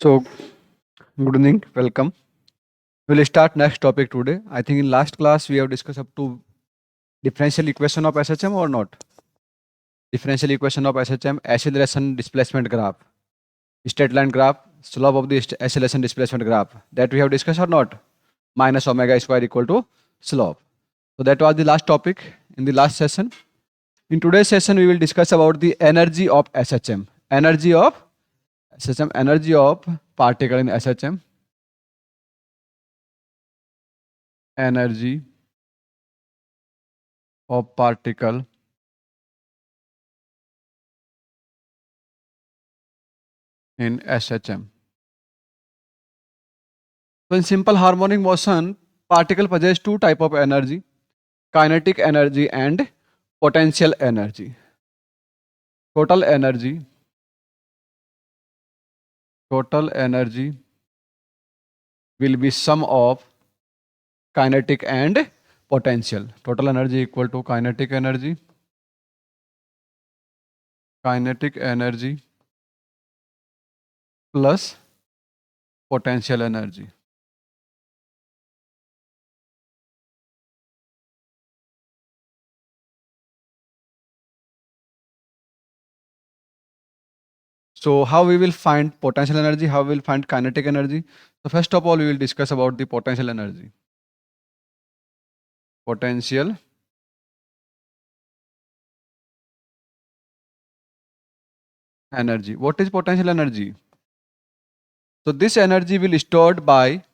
So, good evening, welcome. We'll start next topic today. I think in last class we have discussed up to differential equation of SHM or not. Differential equation of SHM, acceleration displacement graph, straight line graph, slope of the acceleration displacement graph. That we have discussed or not. Minus omega square equal to slope. So that was the last topic in the last session. In today's session, we will discuss about the energy of SHM. Energy of SHM, energy of particle in SHM. Energy of particle in SHM. So in simple harmonic motion, particle possess two type of energy, kinetic energy and potential energy. Total energy will be sum of kinetic and potential. Total energy equal to kinetic energy plus potential energy. So how we will find potential energy, how we will find kinetic energy? So first of all, we will discuss about the potential energy. Potential energy. What is potential energy? So this energy will stored by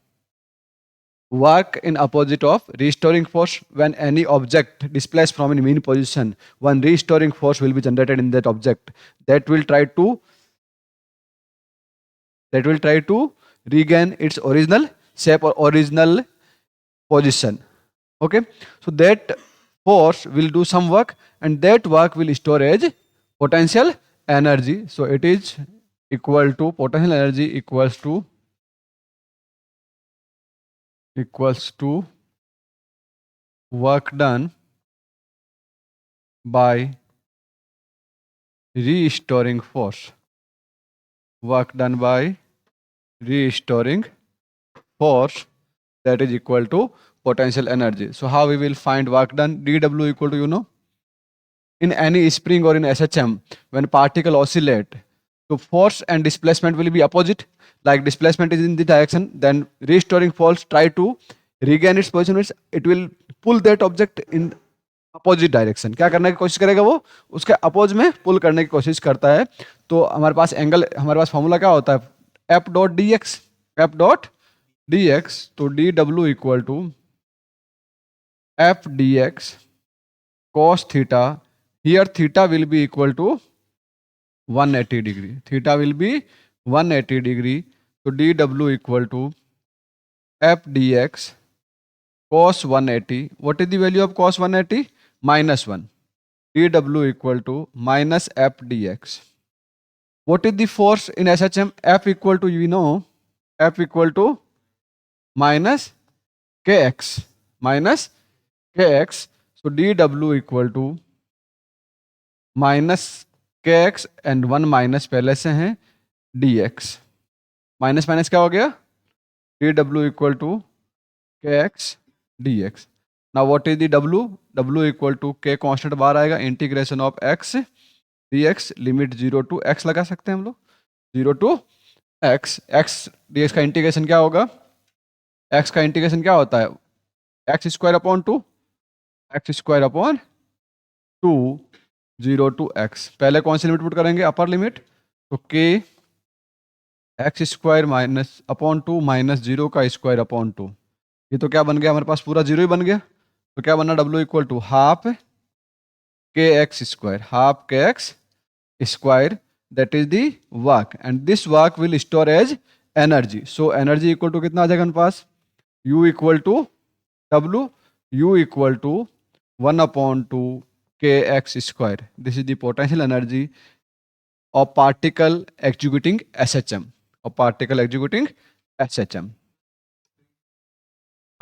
work in opposite of restoring force. When any object displaced from a mean position, one restoring force will be generated in that object that will try to regain its original shape or original position. Okay, so that force will do some work and that work will store as potential energy. So it is equal to potential energy equals to work done by restoring force. Work done by restoring force, that is equal to potential energy. So how we will find work done? dW equal to, in any spring or in SHM, when particle oscillate, so force and displacement will be opposite. Like displacement is in the direction, then restoring force try to regain its position, means it will pull that object in opposite direction. क्या करने की कोशिश करेगा? वो उसके oppose में पुल करने की कोशिश करता है. तो हमारे पास एंगल, हमारे पास फॉर्मूला क्या होता है? F dot D X. तो D W equal to F D X cos theta. Here theta will be equal to 180 degree. Theta will be 180 degree. So dw equal to f dx cos 180. What is the value of cos 180? -1. dw equal to minus f dx. What is the force in SHM? F equal to, F equal to minus kx. So dw equal to minus के x and 1 minus पहले से हैं dx. Minus minus क्या हो गया? dw equal to K X dx. Now what is the w equal to K constant बाहर आएगा, integration of x dx, limit 0 to x लगा सकते हैं हम लोग, 0 टू x. x dx का इंटीग्रेशन क्या होगा? x का इंटीग्रेशन क्या होता है? X square upon 2 0 to x. पहले कौन सी लिमिट पुट करेंगे? Upper limit. तो k X square minus upon 2 minus 0 का स्क्वायर अपॉन 2. ये तो क्या बन गया हमारे पास? पूरा जीरो ही बन गया. तो क्या बनना? w equal to half K X square, that is the work, and this work will store as energy. So energy equal to कितना आ जाएगा हमारे पास? u equal to u equal to 1 upon 2 kx square. This is the potential energy of particle executing SHM.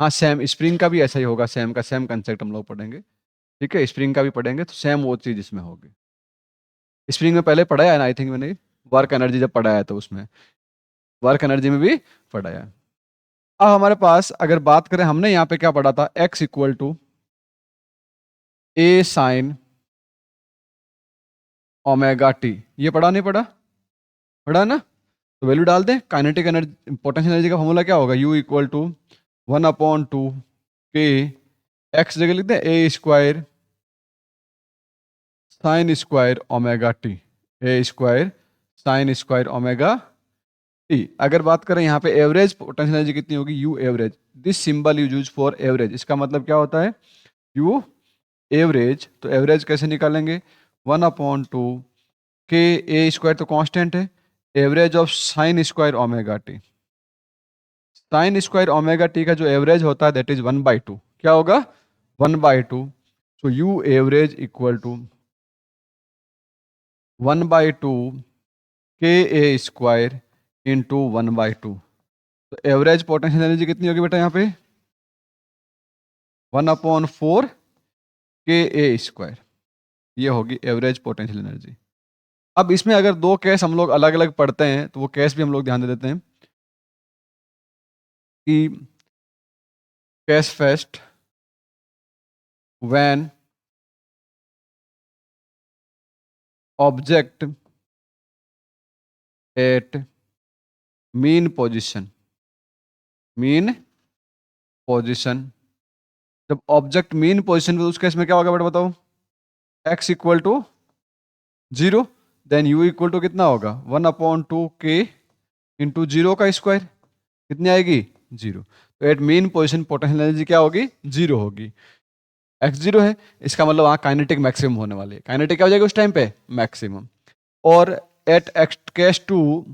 हाँ, same spring का भी ऐसा ही होगा. सेम का सेम कंसेप्ट हम लोग पढ़ेंगे. ठीक है, स्प्रिंग का भी पढ़ेंगे तो सेम वो चीज इसमें होगी. स्प्रिंग में पहले पढ़ाया है ना, आई थिंक मैंने वर्क एनर्जी जब पढ़ाया तो उसमें. वर्क एनर्जी में भी पढ़ाया। अब हमारे पास अगर बात करें, हमने यहाँ पे क्या पढ़ा था, x equal to A sine omega T, ये पढ़ा नहीं पढ़ा? पढ़ा ना? तो वैल्यू डाल दें। काइनेटिक एनर्जी, पोटेंशियल एनर्जी का फॉर्मूला क्या होगा, u इक्वल टू 1/2 के एक्स जगह लिखते हैं A square sine square omega T, A square sine square omega T. अगर बात करें यहाँ पे एवरेज पोटेंशियल एनर्जी कितनी होगी, you average, this symbol use for average. इसका मतलब क्या होता है, यू एवरेज। तो एवरेज कैसे निकालेंगे, 1/2 के ए स्क्वायर तो कांस्टेंट है, average of sine square omega T. Sine square omega T का जो एवरेज होता है दैट इज 1/2। क्या होगा, 1/2। So U average equal to 1/2 K A square into 1/2। तो एवरेज पोटेंशियल एनर्जी कितनी होगी बेटा यहाँ पे, 1/4 के ए स्क्वायर, ये होगी एवरेज पोटेंशियल एनर्जी। अब इसमें अगर दो केस हम लोग अलग अलग पढ़ते हैं तो वो केस भी हम लोग ध्यान दे देते हैं कि case first, when object at mean position, mean position, जब ऑब्जेक्ट मीन पोजीशन पे, उस केस में क्या होगा बेटा बताओ, x equal to 0, then u equal to कितना होगा, 1/2 के इंटू 0 का स्क्वायर, कितनी आएगी, 0। तो at mean position potential energy क्या होगी, 0 होगी। x 0 है, इसका मतलब वहाँ काइनेटिक मैक्सिमम होने वाली है। काइनेटिक क्या हो जाएगी उस टाइम पे, मैक्सिमम। और at case 2,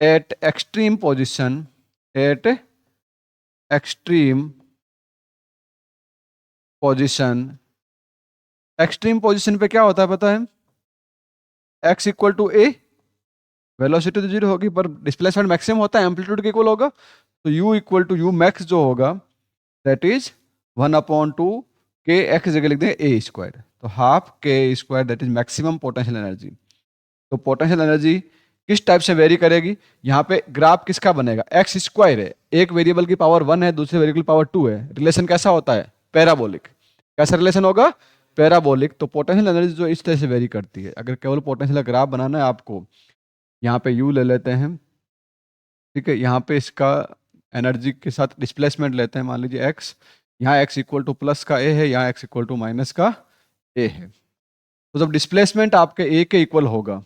at extreme position, at extreme position, extreme position पे क्या होता है पता है, x equal to A, velocity तो 0 होगी पर डिस्प्लेसमेंट मैक्सिमम होता है, एम्पलीट्यूड के इक्वल होगा। तो u equal to U max जो होगा दैट इज 1/2 के एक्स जगह लिख देंगे ए स्क्वायर, तो हाफ के square that is maximum potential energy. तो पोटेंशियल एनर्जी किस टाइप से वेरी करेगी, यहाँ पे ग्राफ किसका बनेगा, एक्स स्क्वायर है, एक वेरिएबल की पावर 1 है, दूसरे वेरिएबल की पावर 2 है, रिलेशन कैसा होता है, पैराबोलिक। कैसा रिलेशन होगा, पैराबोलिक। तो पोटेंशियल एनर्जी जो इस तरह से वेरी करती है, अगर केवल पोटेंशियल ग्राफ बनाना है आपको, यहाँ पे u ले लेते हैं, ठीक है, यहाँ पे इसका एनर्जी के साथ डिस्प्लेसमेंट लेते हैं, मान लीजिए x, यहाँ x इक्वल टू प्लस का a है, यहाँ x इक्वल टू माइनस का a है। तो जब डिस्प्लेसमेंट आपके a के इक्वल होगा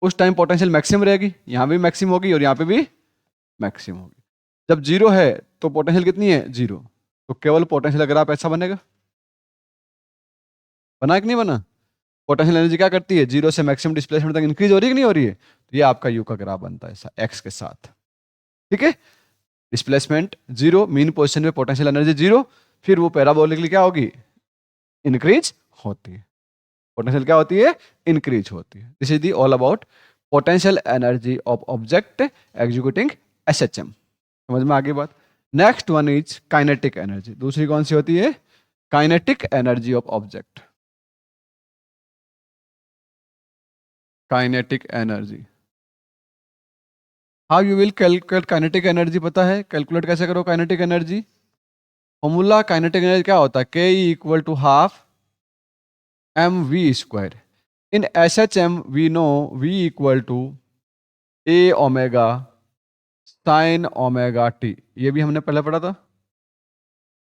उस टाइम पोटेंशियल मैक्सिमम रहेगी, यहाँ भी मैक्सिमम होगी और यहाँ पे भी मैक्सिमम होगी। जब 0 है तो पोटेंशियल कितनी है, 0। तो केवल पोटेंशियल ग्राफ ऐसा बनेगा, बना कि नहीं बना। पोटेंशियल एनर्जी क्या करती है, 0 से मैक्सिमम डिस्प्लेसमेंट तक इंक्रीज हो रही है कि नहीं हो रही है, तो ये आपका यू का ग्राफ बनता है ऐसा एक्स के साथ, ठीक है। डिस्प्लेसमेंट 0, मीन पोजीशन में पोटेंशियल एनर्जी 0, फिर वो पैराबोलिकली क्या होगी, इंक्रीज होती है। पोटेंशियल क्या होती है, इंक्रीज होती है। This is the all about potential energy of object executing SHM. समझ में आ गई बात। Next one is kinetic energy. दूसरी कौन सी होती है, kinetic energy of object. Kinetic energy, how you will calculate kinetic energy, पता है कैलकुलेट कैसे करो kinetic energy. Formula kinetic energy क्या होता है, K equal to half M V square. In S H M we know V equal to A omega sine omega T, ये भी हमने पहले पढ़ा था,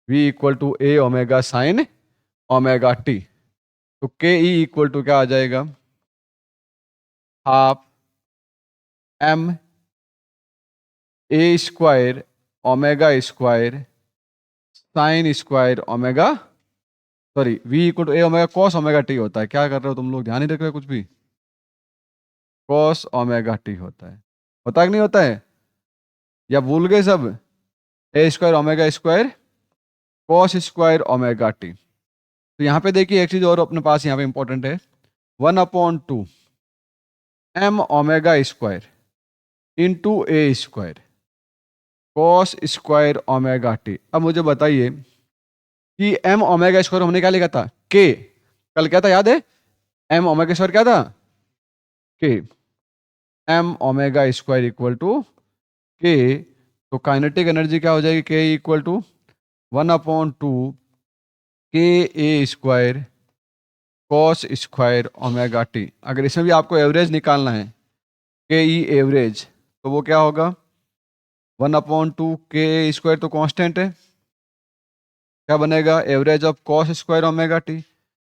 V equal to A omega sine omega T. तो के ई इक्वल टू क्या आ जाएगा, half M A square omega square sine square omega, sorry V equal to A omega cos omega T होता है। क्या कर रहे हो तुम लोग, ध्यान नहीं रख रहे हो कुछ भी, कॉस ओमेगा टी होता है कि नहीं होता है, या भूल गए सब, A square omega square cos square omega T. तो यहाँ पे देखिए एक चीज और अपने पास यहाँ पे इंपॉर्टेंट है, 1/2 M omega square into A square cos square omega T. अब मुझे बताइए कि एम ओमेगा स्क्वायर हमने क्या लिखा था, के, कल क्या था याद है, एम ओमेगा स्क्वायर क्या था, K M omega square equal to K, तो काइनेटिक एनर्जी क्या हो जाएगी, के equal to 1/2 K A square cos square omega T. अगर इसमें भी आपको एवरेज निकालना है, के ई एवरेज, तो वो क्या होगा, 1/2 के ए स्क्वायर तो कांस्टेंट है, क्या बनेगा, average of cos square omega T.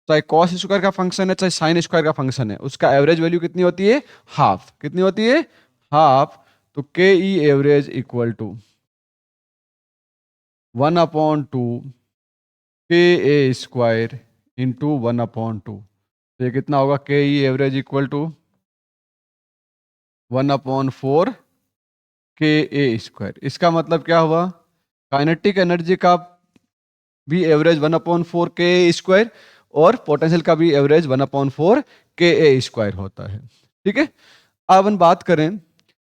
चाहे कॉस स्क्वायर का फंक्शन है चाहे साइन स्क्वायर का फंक्शन है, उसका एवरेज वैल्यू कितनी होती है, हाफ। कितनी होती है, हाफ। तो K E average equal to 1/2 K A square into 1/2। तो ये कितना होगा, के ई एवरेज इक्वल टू 1/4 के ए स्क्वायर। इसका मतलब क्या हुआ, काइनेटिक एनर्जी का भी एवरेज 1/4 के ए स्क्वायर और पोटेंशियल का भी एवरेज 1/4 के ए स्क्वायर होता है। ठीक है, अब हम बात करें,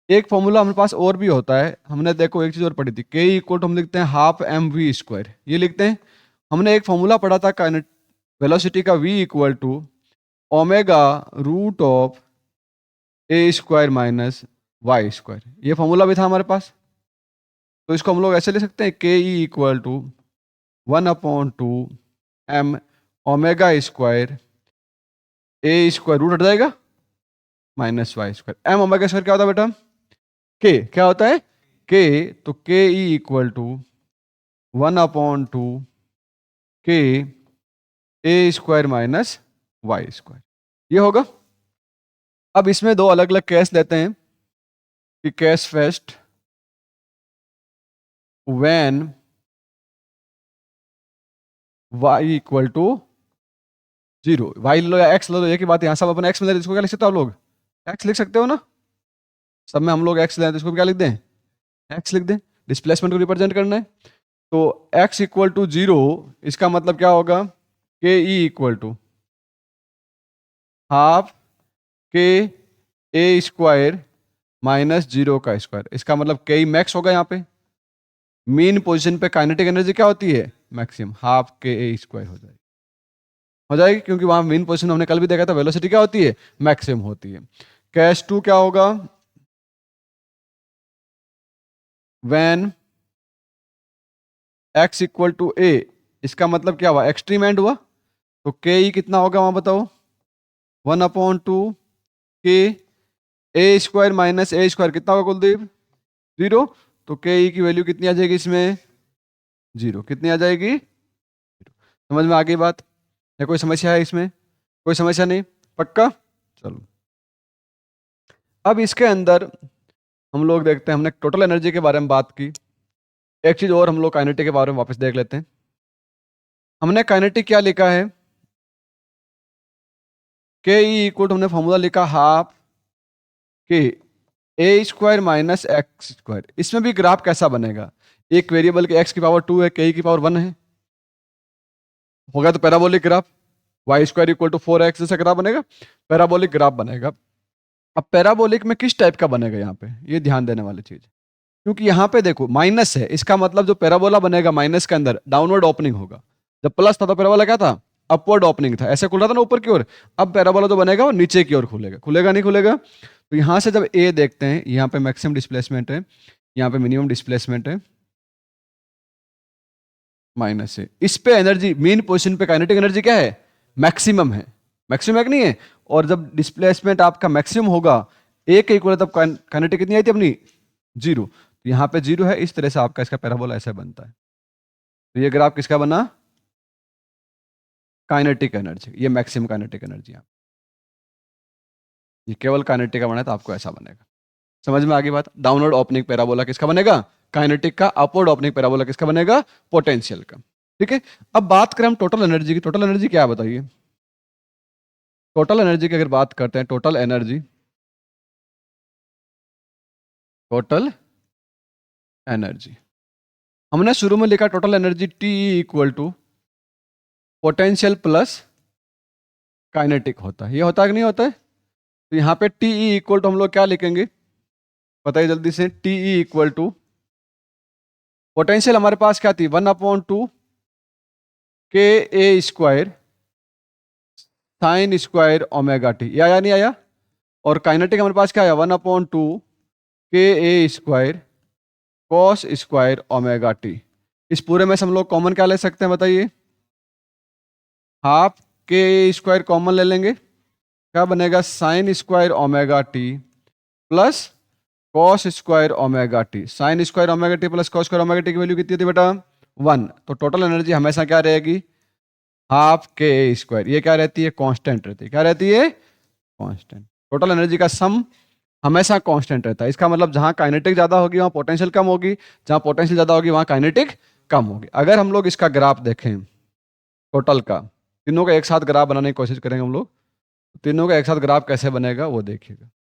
एक फॉर्मूला हमारे पास और भी होता है। हमने देखो एक चीज और पढ़ी थी, के इक्वल टू हम लिखते हैं हाफ एम वी स्क्वायर, ये लिखते हैं। हमने एक फॉर्मूला पढ़ा था काइनेट वेलोसिटी का, v equal to omega root of A square minus Y square. ये फॉर्मूला भी था हमारे पास। तो इसको हम लोग ऐसे लिख सकते हैं, K E equal to 1/2 M omega square A square, root हट जाएगा, minus Y square. M omega square क्या होता है बेटा, के क्या होता है, के। तो K E equal to 1/2 K A square minus Y square, ये होगा। अब इसमें दो अलग अलग केस लेते हैं कि case first, when y equal to 0, Y लो या एक्स लो, एक ही बात है, यहाँ सब अपन एक्स में ले, इसको क्या लिख सकते हो आप लोग, एक्स लिख सकते हो ना। सब में हम लोग एक्स लें तो इसको क्या लिख दें, एक्स लिख दें, डिस्प्लेसमेंट को रिप्रेजेंट करना है। तो x इक्वल टू 0, इसका मतलब क्या होगा, के ई इक्वल टू हाफ के ए स्क्वायर माइनस 0 का स्क्वायर। इसका मतलब के ई मैक्स होगा। यहाँ पे मीन पोजीशन पे काइनेटिक एनर्जी क्या होती है, मैक्सिमम, हाफ के ए स्क्वायर हो जाएगी, क्योंकि वहां मीन पोजीशन हमने कल भी देखा था, वेलोसिटी क्या होती है, मैक्सिमम होती है। केस 2 क्या होगा, व्हेन x इक्वल टू ए, इसका मतलब क्या हुआ, एक्सट्रीम एंड हुआ। तो के ई कितना होगा वहां बताओ, 1/2 K A square minus A square, कितना होगा कुलदीप, 0। तो के ई की वैल्यू कितनी आ जाएगी इसमें, 0। कितनी आ जाएगी, 0। समझ में आ गई बात, या कोई समस्या है इसमें, कोई समस्या नहीं, पक्का। चलो, अब इसके अंदर हम लोग देखते हैं, हमने टोटल एनर्जी के बारे में बात की। एक चीज और हम लोग काइनेटिक के बारे में वापस देख लेते हैं। हमने काइनेटिक क्या लिखा है, के ई इक्वल टू, हमने फॉर्मूला लिखा हाफ के A square minus x square. इसमें भी ग्राफ कैसा बनेगा, एक वेरिएबल के एक्स की पावर 2 है, के ई की पावर 1 है, होगा तो parabolic graph. Y square equal to 4x, जैसा ग्राफ बनेगा, पैराबोलिक ग्राफ बनेगा। अब पैराबोलिक में किस टाइप का बनेगा, यहाँ पे ये ध्यान देने वाली चीज, क्योंकि यहाँ पे देखो माइनस है, इसका मतलब जो पैराबोला बनेगा माइनस के अंदर डाउनवर्ड ओपनिंग होगा। जब प्लस था तो पैराबोला क्या था, अपवर्ड ओपनिंग था, ऐसे खुल रहा था ना ऊपर की ओर। अब पैराबोला जो बनेगा वो नीचे की ओर खुलेगा, खुलेगा नहीं खुलेगा। तो यहाँ से जब ए देखते हैं, यहाँ पे मैक्सिमम डिस्प्लेसमेंट है, यहाँ पे मिनिमम डिस्प्लेसमेंट है, माइनस है। इस पे एनर्जी मेन पोजीशन पे काइनेटिक एनर्जी क्या है, मैक्सिमम है, मैक्सिमम है कि नहीं है। और जब डिस्प्लेसमेंट आपका मैक्सिमम होगा, एक के इक्वल, तब काइनेटिक कितनी आई थी अपनी, 0। तो यहाँ पे 0 है, इस तरह से आपका इसका पैराबोला ऐसा बनता है। तो ये ग्राफ किसका बना, काइनेटिक एनर्जी, ये मैक्सिमम काइनेटिक एनर्जी। ये केवल काइनेटिक का बना है तो आपको ऐसा बनेगा। समझ में आ गई बात, डाउनवर्ड ओपनिंग पैराबोला किसका बनेगा, काइनेटिक का। अपवर्ड ओपनिंग पैराबोला किसका बनेगा, पोटेंशियल का। ठीक है, अब बात करें हम टोटल एनर्जी की। टोटल एनर्जी क्या है बताइए, टोटल एनर्जी की अगर बात करते हैं, टोटल एनर्जी, टोटल एनर्जी हमने शुरू में लिखा, total energy T equal to potential plus kinetic होता है। ये होता है कि नहीं होता है। तो यहाँ पे टी इक्वल टू हम लोग क्या लिखेंगे, बताइए जल्दी से। टी इक्वल टू पोटेंशियल हमारे पास क्या थी, 1/2 K A square sine square omega T. ये आया नहीं आया, और काइनेटिक हमारे पास क्या है 1/2 KA² cos square omega T. इस पूरे में से हम लोग कॉमन क्या ले सकते हैं बताइए? हाफ KA² कॉमन ले लेंगे, क्या बनेगा sign square omega T plus cos square omega T. Sine square omega T plus cos square omega T की वैल्यू कितनी होती है बेटा? 1। तो टोटल एनर्जी हमेशा क्या रहेगी? Half KA²। ये क्या रहती है? कांस्टेंट रहती है। क्या रहती है? कांस्टेंट। टोटल एनर्जी का सम हमेशा कांस्टेंट रहता है। इसका मतलब जहां काइनेटिक ज्यादा होगी वहां पोटेंशियल कम होगी, जहां पोटेंशियल ज्यादा होगी वहां काइनेटिक कम होगी। अगर हम लोग इसका ग्राफ देखें टोटल का, तीनों का एक साथ ग्राफ बनाने की कोशिश करेंगे हम लोग, तीनों का एक साथ ग्राफ कैसे बनेगा वो देखिएगा।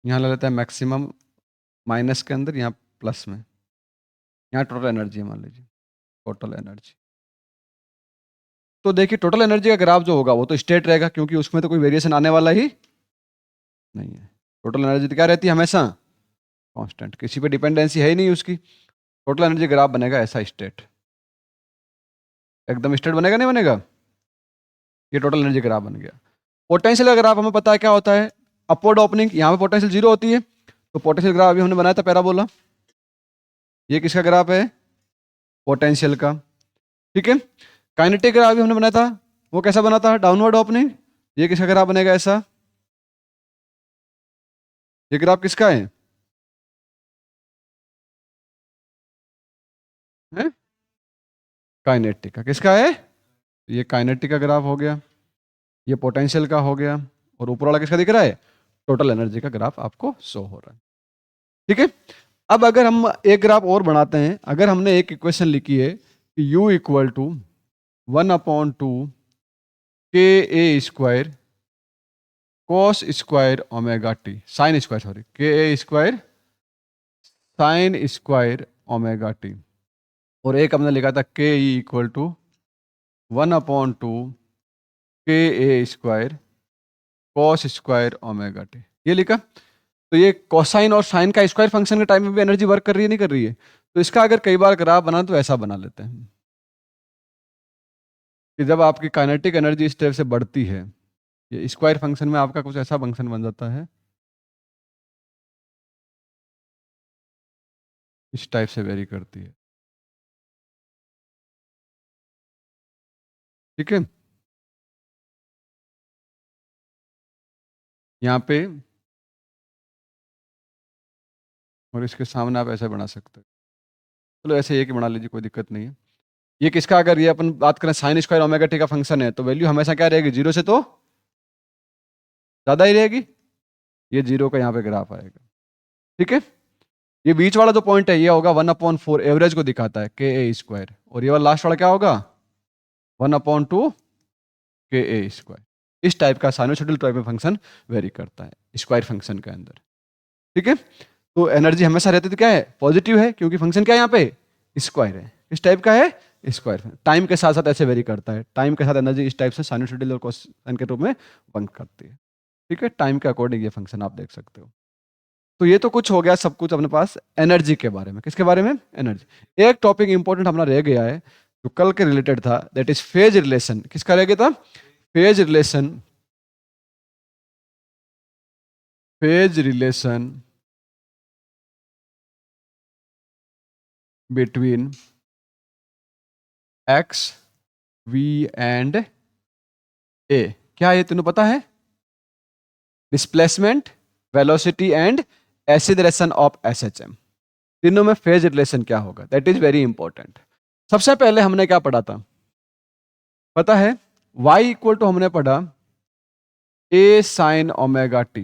यहाँ ले लेते हैं मैक्सिमम माइनस के अंदर, यहाँ प्लस में, यहाँ टोटल एनर्जी मान लीजिए, टोटल एनर्जी। तो देखिए टोटल एनर्जी का ग्राफ जो होगा वो तो स्ट्रेट रहेगा, क्योंकि उसमें तो कोई वेरिएशन आने वाला ही नहीं है। टोटल एनर्जी तो क्या रहती है? हमेशा कांस्टेंट, किसी पे डिपेंडेंसी है ही नहीं उसकी। टोटल एनर्जी ग्राफ बनेगा ऐसा स्ट्रेट, एकदम स्ट्रेट बनेगा नहीं बनेगा? ये टोटल एनर्जी ग्राफ बन गया। पोटेंशियल का ग्राफ हमें पता है क्या होता है? अपवर्ड ओपनिंग, यहाँ पे पोटेंशियल 0 होती है, तो पोटेंशियल ग्राफ अभी हमने बनाया था पैराबोला। ये किसका ग्राफ है? पोटेंशियल का। ठीक है। काइनेटिक ग्राफ भी हमने बनाया था, वो कैसा बना था? Downward opening. ये किसका ग्राफ बनेगा ऐसा? ये ग्राफ किसका है? काइनेटिक का। किसका है? ये काइनेटिक का ग्राफ हो गया, ये पोटेंशियल का हो गया, और ऊपर वाला किसका दिख रहा है? टोटल एनर्जी का ग्राफ आपको शो हो रहा है। ठीक है। अब अगर हम एक ग्राफ और बनाते हैं, अगर हमने एक इक्वेशन लिखी है कि U equal to 1/2 KA² cos square omega T, sine square sorry, KA² sine square omega T, और एक हमने लिखा था KE equal to 1/2 KA² cos square omega T. ये लिखा। तो ये कोसाइन और साइन का स्क्वायर फंक्शन के टाइम में भी एनर्जी वर्क कर रही है नहीं कर रही है? तो इसका अगर कई बार ग्राफ बना तो ऐसा बना लेते हैं कि जब आपकी काइनेटिक एनर्जी इस टाइप से बढ़ती है, ये स्क्वायर फंक्शन में आपका कुछ ऐसा फंक्शन बन जाता है, इस टाइप से वेरी करती है। ठीक है। यहाँ पे और इसके सामने आप ऐसे बना सकते हैं। चलो ऐसे एक ही बना लीजिए, कोई दिक्कत नहीं है। ये किसका, अगर ये अपन बात करें साइन स्क्वायर ओमेगा टी का फंक्शन है, तो वैल्यू हमेशा क्या रहेगी? 0 से तो ज्यादा ही रहेगी। ये 0 का यहाँ पे ग्राफ आएगा। ठीक है। ये बीच वाला जो पॉइंट है ये होगा 1/4, एवरेज को दिखाता है KA², और ये वाला लास्ट वाला क्या होगा? 1/2 KA²। इस टाइप का साइनोसॉइडल टाइप में फंक्शन वेरी करता है स्क्वायर फंक्शन के अंदर। ठीक है। तो एनर्जी हमेशा रहती तो क्या है? पॉजिटिव है, क्योंकि फंक्शन क्या है यहाँ पे? स्क्वायर है। इस टाइप का है स्क्वायर। टाइम के साथ साथ ऐसे वेरी करता है, टाइम के साथ एनर्जी इस टाइप से साइनोसॉइडल और कोसाइन के रूप में वर्क करती है। ठीक है। टाइम के अकॉर्डिंग ये फंक्शन आप देख सकते हो। तो ये तो कुछ हो गया सब कुछ अपने पास एनर्जी के बारे में। किसके बारे में? एनर्जी। एक टॉपिक इंपॉर्टेंट हमारा रह गया है जो कल के रिलेटेड था, दैट इज फेज रिलेशन। किसका रह गया था? Phase relation. Phase relation between X V and A. क्या ये तुम्हें पता है? Displacement, velocity and acceleration of SHM, तीनों में फेज रिलेशन क्या होगा? That is very important. सबसे पहले हमने क्या पढ़ा था पता है? y इक्वल टू हमने पढ़ा A sine omega T.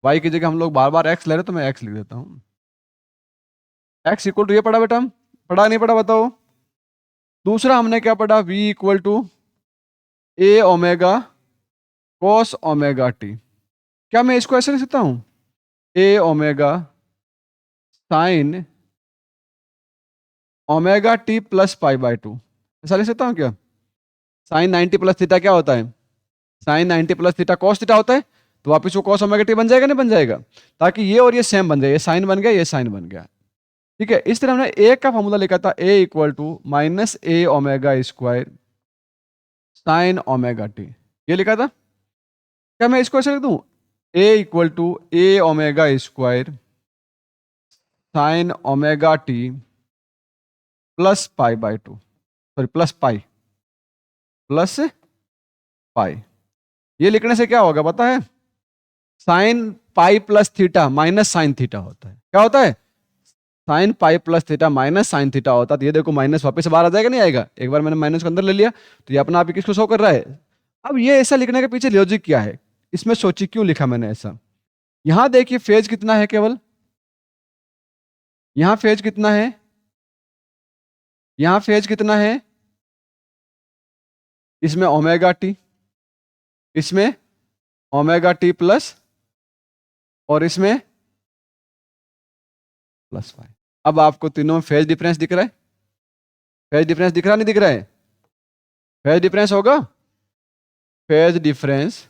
y की जगह हम लोग बार बार x ले रहे, तो मैं x लिख देता हूं। x इक्वल टू ये पढ़ा बेटा? पढ़ा नहीं पढ़ा बताओ? दूसरा हमने क्या पढ़ा? v equal to A omega cos omega T. क्या मैं इसको ऐसे लिख सकता हूं? A omega sine omega T plus π/2, ऐसा लिख सकता हूं क्या? साइन 90 प्लस थीटा क्या होता है? Sine 90 plus theta cos theta होता है, तो वापिस वो कॉस ओमेगा टी बन जाएगा नहीं बन जाएगा? ताकि ये और ये सेम बन जाए, ये साइन बन गया, ये साइन बन गया। ठीक है, इस तरह हमने ए का फॉर्मूला लिखा था, A equal to minus A omega square sine omega T, ये लिखा था। क्या मैं इसको ऐसे लिख दूं, A equal to A omega square sine omega T plus pi by two, sorry plus pi. ये लिखने से क्या होगा पता है, sine pi plus theta minus sine theta होता है। क्या होता है, sine pi plus theta minus sine theta होता है। तो ये देखो माइनस वापस से बाहर आ जाएगा, नहीं आएगा, एक बार मैंने माइनस को अंदर ले लिया तो ये अपना आप ही किसको शो कर रहा है। अब ये ऐसा लिखने के पीछे लॉजिक क्या है, इसमें सोचिए क्यों लिखा मैंने ऐसा। यहां देखिए फेज कितना है, केवल यहां फेज कितना है, यहां फेज कितना है, इसमें ओमेगा टी, इसमें ओमेगा टी प्लस, और इसमें प्लस फाइव। अब आपको तीनों में फेज डिफरेंस दिख रहा है, फेज डिफरेंस दिख रहा नहीं दिख रहा है, फेज डिफरेंस होगा, फेज डिफरेंस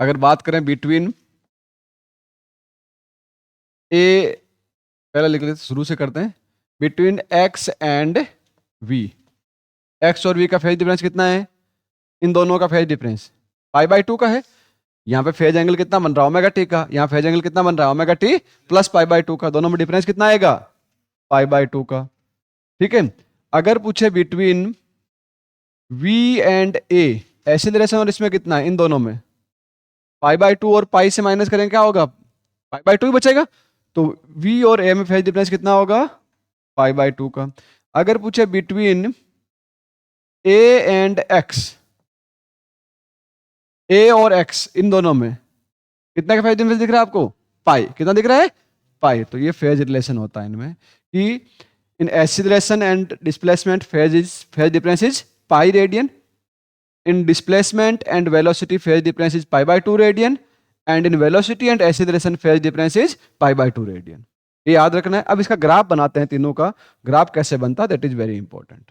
अगर बात करें बिटवीन ए, पहले लिख लेते शुरू से करते हैं, between X and V, X और वी का फेज डिफरेंस कितना है, इन दोनों का phase difference pi by two का है। यहाँ पे फेज एंगल कितना बन रहा है, ओमेगा टी का, यहाँ फेज एंगल कितना बन रहा है, omega T plus pi by two का, दोनों में डिफरेंस कितना आएगा, पाई बाय टू का। ठीक है, अगर पूछे between V and A, acceleration और इसमें कितना है, इन दोनों में पाई बाय टू, और पाई से माइनस करेंगे क्या होगा, पाई बाय टू ही बचेगा। तो वी और ए में फेज डिफरेंस कितना होगा, पाई बाय टू का। अगर पूछे बिटवीन ए एंड एक्स, ए और एक्स इन दोनों में कितना का फेज डिफरेंस दिख रहा है आपको, पाई, कितना दिख रहा है, पाई। तो ये फेज रिलेशन होता है इनमें कि in acceleration and displacement phase difference is pi radian, in displacement and velocity phase difference is pi by 2 radian, and in velocity and acceleration phase difference is pi by 2 radian। ये याद रखना है। अब इसका ग्राफ बनाते हैं, तीनों का ग्राफ कैसे बनता है, दैट इज वेरी इंपॉर्टेंट।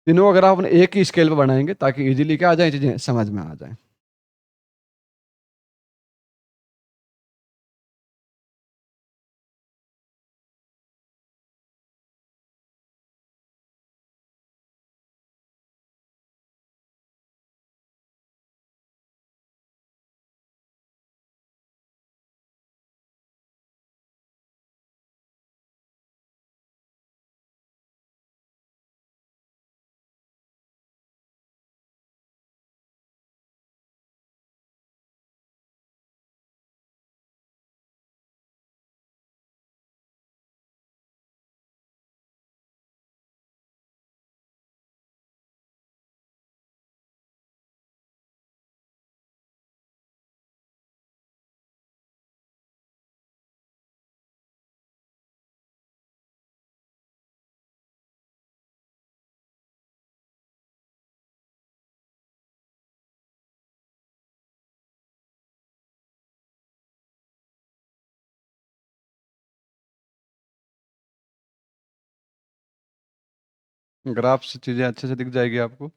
तीनों का ग्राफ अपने एक ही स्केल पर बनाएंगे ताकि इजीली क्या आ जाए, चीजें समझ में आ जाए। ग्राफ से चीजें अच्छे से दिख जाएगी आपको।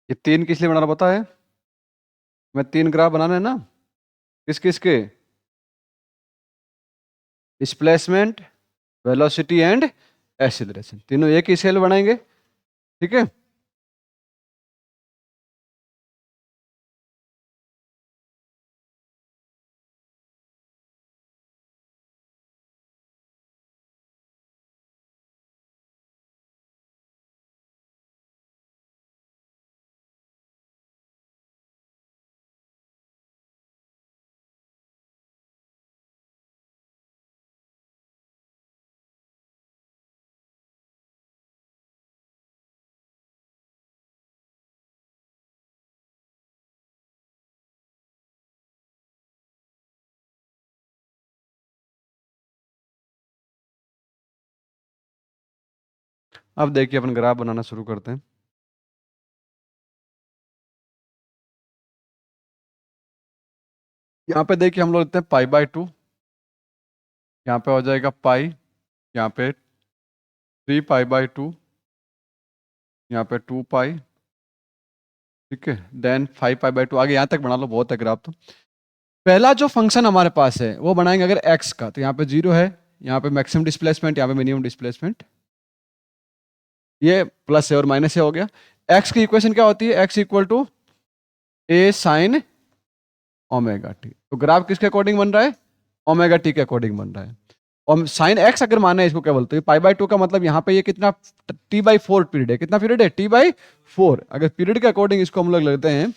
ये तीन किस लिए बना रहा पता है, मैं तीन ग्राफ बनाना है ना, किस किस के, डिस्प्लेसमेंट, वेलोसिटी एंड एक्सीलरेशन, तीनों एक ही स्केल बनाएंगे। ठीक है, अब देखिए अपन ग्राफ बनाना शुरू करते हैं। यहाँ पे देखिए हम लोग लेते हैं पाई बाय 2, यहाँ पे हो जाएगा पाई, यहाँ पे 3 पाई बाय 2, यहाँ पे 2 पाई, ठीक है, देन 5 पाई बाय 2, आगे यहाँ तक बना लो, बहुत है ग्राफ। तो पहला जो फंक्शन हमारे पास है वो बनाएंगे अगर x का, तो यहाँ पे 0 है, यहाँ पे मैक्सिमम डिस्प्लेसमेंट, यहाँ पे मिनिमम डिस्प्लेसमेंट, ये प्लस है और माइनस है हो गया। x की इक्वेशन क्या होती है, x equal to a sine omega T. तो ग्राफ किसके अकॉर्डिंग बन रहा है, ओमेगा टी के अकॉर्डिंग बन रहा है। और साइन x अगर माना है इसको क्या बोलते हैं, पाई बाय 2 का मतलब यहाँ पे ये कितना t/4 पीरियड है, कितना पीरियड है t/4। अगर पीरियड के अकॉर्डिंग इसको हम लोग लेते हैं,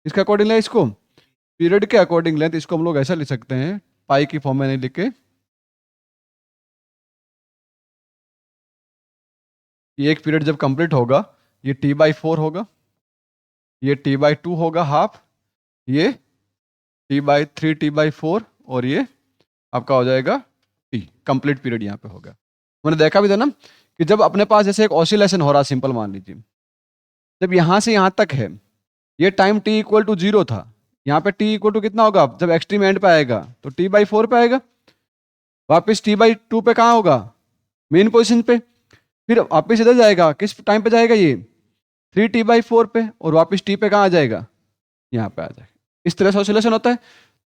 इसके अकॉर्डिंग ले इसको, पीरियड के अकॉर्डिंग लें तो इसको हम लोग ऐसा लिख सकते हैं, पाई की फॉर्म में नहीं लिख के, ये एक पीरियड जब कंप्लीट होगा ये t/4 होगा, ये t/2 होगा हाफ, ये t/3 t/4, और ये आपका हो जाएगा t, कंप्लीट पीरियड यहाँ पे होगा। मैंने देखा भी था ना कि जब अपने पास जैसे एक ऑसिलेशन हो रहा, सिंपल मान लीजिए, जब यहाँ से यहाँ तक है, ये टाइम t इक्वल टू 0 था, यहाँ पे t इक्वल टू कितना होगा, जब एक्सट्रीम एंड पे आएगा तो t/4 पे आएगा, वापस t/2 पे कहाँ होगा, मेन पोजिशन पे, फिर वापस इधर जाएगा, किस टाइम पे जाएगा ये 3t/4 पे, और वापस t पे कहाँ आ जाएगा, यहाँ पे आ जाएगा। इस तरह से ऑसिलेशन होता है।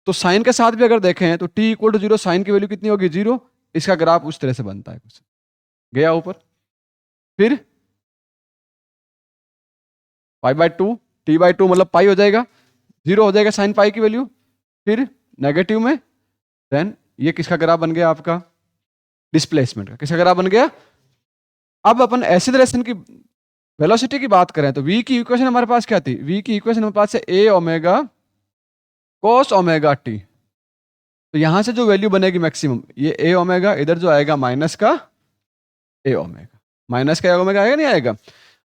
तो साइन के साथ भी अगर देखें तो t इक्वल टू 0, साइन की वैल्यू कितनी होगी 0, इसका ग्राफ उस तरह से बनता है कुछ, गया ऊपर। फिर पाई/2, t/2 मतलब पाई हो जाएगा, 0 हो जाएगा साइन पाई की वैल्यू, फिर नेगेटिव में, देन ये किसका ग्राफ बन गया आपका, डिस्प्लेसमेंट का, किसका ग्राफ बन गया। अब अपन एक्सीलरेशन की वेलोसिटी की बात करें तो v की इक्वेशन हमारे पास क्या थी, v की इक्वेशन हमारे पास है a omega cos omega T. तो यहां से जो वैल्यू बनेगी मैक्सिमम, ये a ओमेगा, इधर जो आएगा माइनस का a ओमेगा, माइनस का a ओमेगा आएगा नहीं आएगा।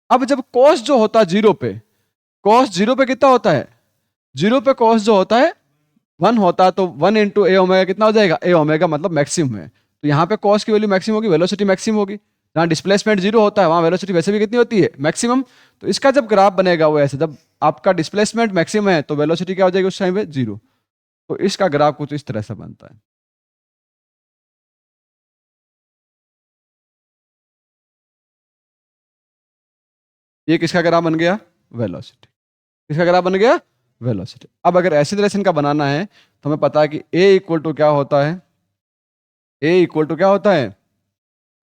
अब जब cos जो होता है 0 पे, cos 0 पे कितना होता है, 0 पे cos जो होता है 1 होता है, तो 1 इंटू a ओमेगा कितना हो जाएगा, a ओमेगा मतलब मैक्सिमम है। तो यहाँ पे cos की वैल्यू मैक्सिमम होगी, वेलोसिटी मैक्सिमम होगी। जहाँ डिस्प्लेसमेंट 0 होता है वहाँ वेलोसिटी वैसे भी कितनी होती है, मैक्सिमम। तो इसका जब ग्राफ बनेगा वो ऐसे, जब आपका डिस्प्लेसमेंट मैक्सिमम है तो वेलोसिटी क्या हो जाएगी उस टाइम पे 0। तो इसका ग्राफ कुछ इस तरह से बनता है। ये किसका ग्राफ बन गया, वेलोसिटी, किसका ग्राफ बन गया, वेलोसिटी। अब अगर एक्सीलरेशन का बनाना है तो हमें पता है कि a इक्वल टू क्या होता है, a इक्वल टू क्या होता है,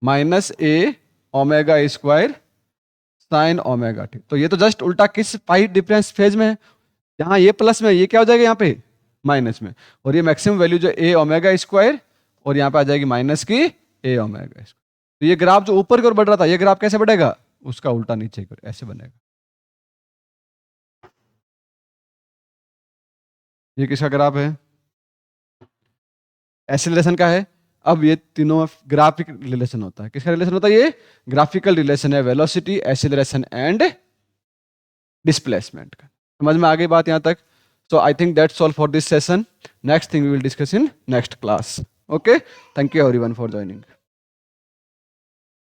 minus a omega square sine omega T. तो ये तो जस्ट उल्टा किस पाई डिफरेंस फेज में है, जहां ये प्लस में, ये क्या हो जाएगा यहाँ पे माइनस में, और ये मैक्सिमम वैल्यू जो a ओमेगा स्क्वायर, और यहाँ पे आ जाएगी माइनस की a ओमेगा स्क्वायर। तो ये ग्राफ जो ऊपर की ओर बढ़ रहा था, ये ग्राफ कैसे बढ़ेगा, उसका उल्टा नीचे की ओर ऐसे बनेगा। ये किसका ग्राफ है, एक्सीलरेशन का है। अब ये तीनों ग्राफिक रिलेशन होता है, किसका रिलेशन होता है, ये ग्राफिकल रिलेशन है, वेलोसिटी, एक्सीलरेशन एंड डिस्प्लेसमेंट का। समझ में आ गई बात यहाँ तक। So I think that's all for this session. Next thing we will discuss in next class. Okay, thank you everyone for joining.